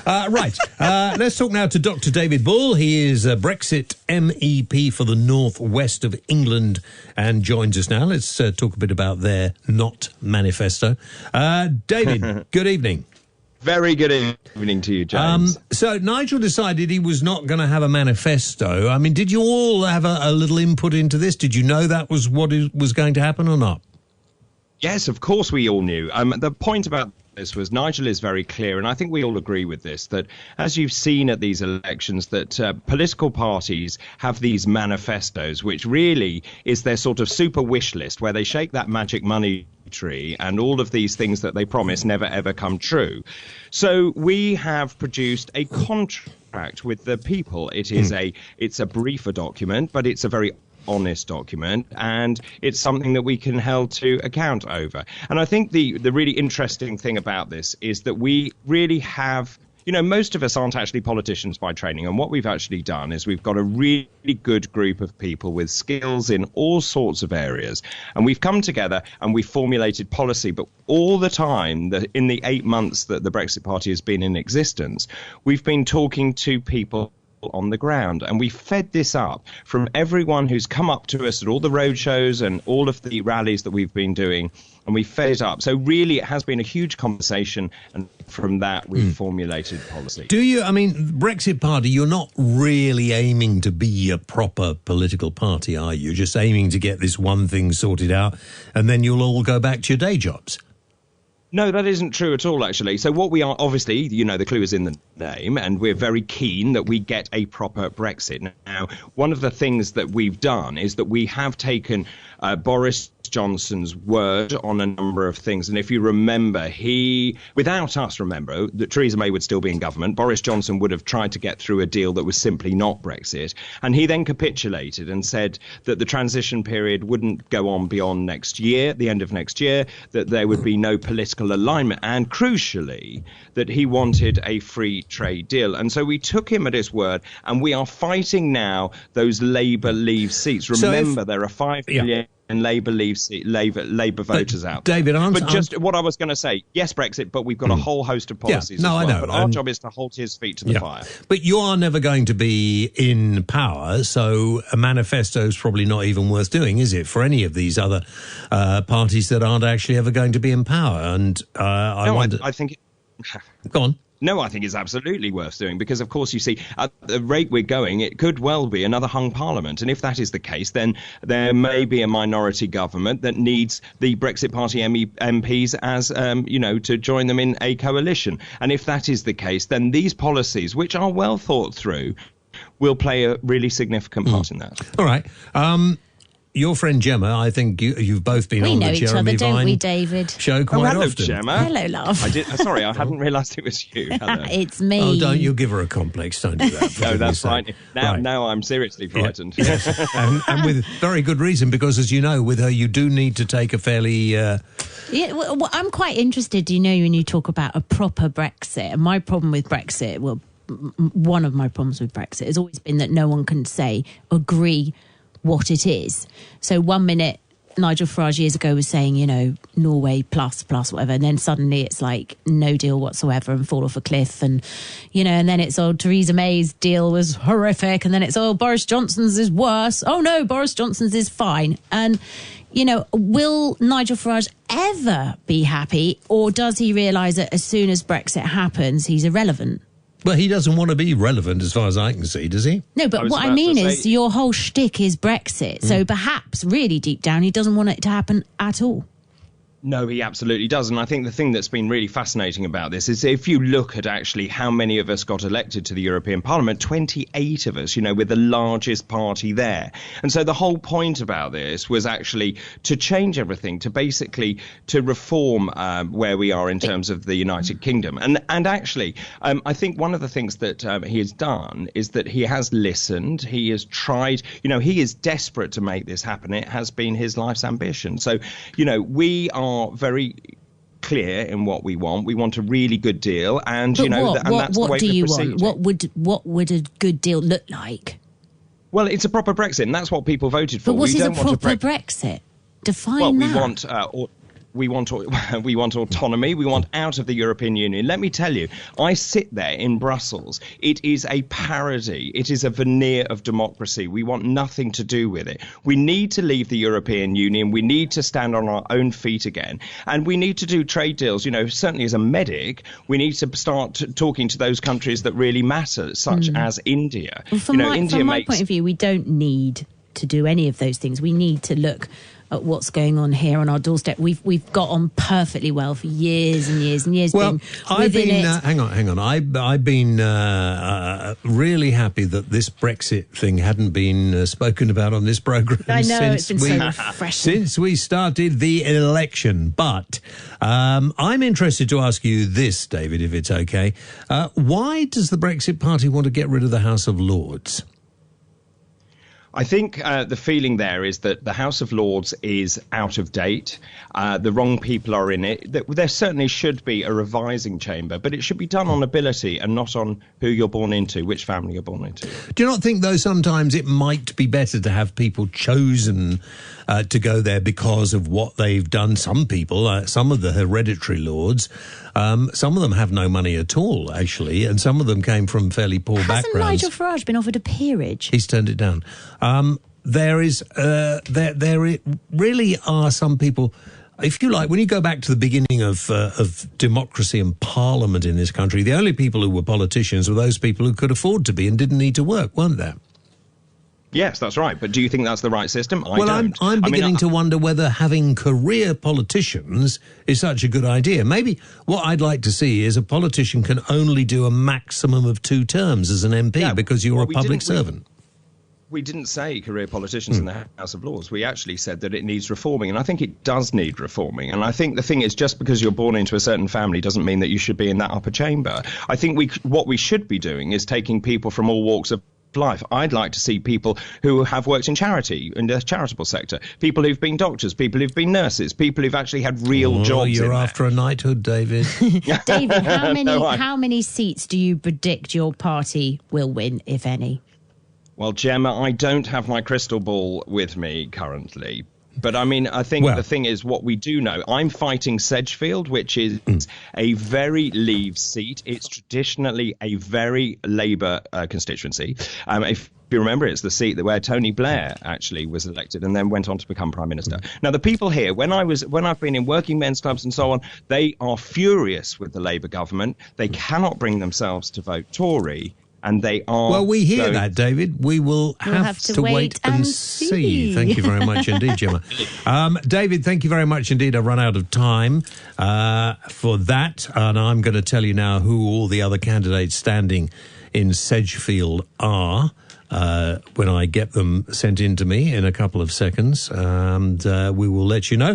Right. Let's talk now to Dr. David Bull. He is a Brexit MEP for the North West of England and joins us now. Let's talk a bit about their Not manifesto. David, good evening. Very good evening to you, James. So Nigel decided he was not going to have a manifesto. I mean, did you all have a little input into this? Did you know that was what was going to happen or not? Yes, of course we all knew. The point about this was Nigel is very clear, and I think we all agree with this, that as you've seen at these elections, that political parties have these manifestos, which really is their sort of super wish list, where they shake that magic money tree and all of these things that they promise never ever come true. So we have produced a contract with the people. It's a briefer document, but it's a very honest document, and it's something that we can hold to account over. And I think the really interesting thing about this is that we really have, most of us aren't actually politicians by training, and what we've actually done is we've got a really good group of people with skills in all sorts of areas, and we've come together and we've formulated policy. But all the time, in the 8 months that the Brexit Party has been in existence, we've been talking to people on the ground, and we fed this up from everyone who's come up to us at all the road shows and all of the rallies that we've been doing, and we fed it up. So really it has been a huge conversation, and from that we've formulated policy. Brexit Party, you're not really aiming to be a proper political party, are you? You're just aiming to get this one thing sorted out and then you'll all go back to your day jobs. No, that isn't true at all, actually. So what we are, obviously, the clue is in the name, and we're very keen that we get a proper Brexit. Now, one of the things that we've done is that we have taken Boris Johnson's word on a number of things. And if you remember, without us, that Theresa May would still be in government. Boris Johnson would have tried to get through a deal that was simply not Brexit. And he then capitulated and said that the transition period wouldn't go on beyond next year, the end of next year, that there would be no political alignment, and crucially, that he wanted a free trade deal. And so we took him at his word, and we are fighting now those Labour Leave seats. Remember, there are 5 million Labour voters out there. David, but just what I was going to say, yes, Brexit, but we've got a whole host of policies as well. I know. But our job is to hold his feet to the fire. But you are never going to be in power, so a manifesto is probably not even worth doing, is it, for any of these other parties that aren't actually ever going to be in power? And I think... Go on. No, I think it's absolutely worth doing because, of course, you see, at the rate we're going, it could well be another hung parliament. And if that is the case, then there may be a minority government that needs the Brexit Party MPs as, to join them in a coalition. And if that is the case, then these policies, which are well thought through, will play a really significant part in that. All right. Your friend Gemma, I think you've both been on the Jeremy Vine don't we, David? Show quite hello, often. Gemma. Hello, love. Sorry, I hadn't realised it was you. Hello. It's me. Oh, don't you give her a complex. Don't do that. No, that's fine. Now I'm seriously frightened. Yes. and with very good reason, because as you know, with her, you do need to take a fairly... well, I'm quite interested, when you talk about a proper Brexit. And my problem with Brexit, one of my problems with Brexit has always been that no one can agree what it is. So 1 minute Nigel Farage years ago was saying, Norway plus whatever, and then suddenly it's like no deal whatsoever and fall off a cliff, and and then it's Theresa May's deal was horrific, and then it's Boris Johnson's is worse. Oh no, Boris Johnson's is fine. And will Nigel Farage ever be happy, or does he realise that as soon as Brexit happens, he's irrelevant? Well, he doesn't want to be relevant as far as I can see, does he? No, but what I mean is your whole shtick is Brexit. So perhaps really deep down he doesn't want it to happen at all. No, he absolutely does. And I think the thing that's been really fascinating about this is if you look at actually how many of us got elected to the European Parliament, 28 of us, with the largest party there. And so the whole point about this was actually to change everything, to basically to reform where we are in terms of the United Kingdom. And actually, I think one of the things that he has done is that he has listened. He has tried, he is desperate to make this happen. It has been his life's ambition. So, we are very clear in what we want. We want a really good deal, and but that's the way we're proceeding. What would a good deal look like? Well, it's a proper Brexit, and that's what people voted for. But what is a proper Brexit? Define that. We want we want autonomy, we want out of the European Union. Let me tell you, I sit there in Brussels. It is a parody. It is a veneer of democracy. We want nothing to do with it. We need to leave the European Union. We need to stand on our own feet again. And we need to do trade deals. You know, certainly as a medic, we need to start talking to those countries that really matter, such as India. Well, from my point of view, we don't need to do any of those things. We need to look at what's going on here on our doorstep. We've got on perfectly well for years and years and years. Well, hang on. I've been really happy that this Brexit thing hadn't been spoken about on this programme. I know, it's been so refreshing since we started the election. But I'm interested to ask you this, David, if it's okay. Why does the Brexit Party want to get rid of the House of Lords? I think the feeling there is that the House of Lords is out of date. The wrong people are in it. There certainly should be a revising chamber, but it should be done on ability and not on who you're born into, which family you're born into. Do you not think, though, sometimes it might be better to have people chosen to go there because of what they've done? Some people, some of the hereditary lords, some of them have no money at all, actually, and some of them came from fairly poor backgrounds. Hasn't Nigel Farage been offered a peerage? He's turned it down. There really are some people, if you like, when you go back to the beginning of democracy and parliament in this country, the only people who were politicians were those people who could afford to be and didn't need to work, weren't there? Yes, that's right. But do you think that's the right system? I don't. I'm beginning to wonder whether having career politicians is such a good idea. Maybe what I'd like to see is a politician can only do a maximum of 2 terms as an MP because you're a public servant. We didn't say career politicians in the House of Lords. We actually said that it needs reforming, and I think it does need reforming. And I think the thing is, just because you're born into a certain family doesn't mean that you should be in that upper chamber. I think what we should be doing is taking people from all walks of life. I'd like to see people who have worked in charity, in the charitable sector, people who've been doctors, people who've been nurses, people who've actually had real jobs. You're after a knighthood, David. David, how many seats do you predict your party will win, if any? Well, Gemma, I don't have my crystal ball with me currently. But I mean, I think the thing is what we do know. I'm fighting Sedgefield, which is a very Leave seat. It's traditionally a very Labour constituency. If you remember, it's the seat where Tony Blair actually was elected and then went on to become Prime Minister. Now, the people here, when I've been in working men's clubs and so on, they are furious with the Labour government. They cannot bring themselves to vote Tory. And they are. Well, we hear that, David. We'll have to wait and see. Thank you very much indeed, Gemma. David, thank you very much indeed. I've run out of time for that. And I'm going to tell you now who all the other candidates standing in Sedgefield are when I get them sent in to me in a couple of seconds. And we will let you know.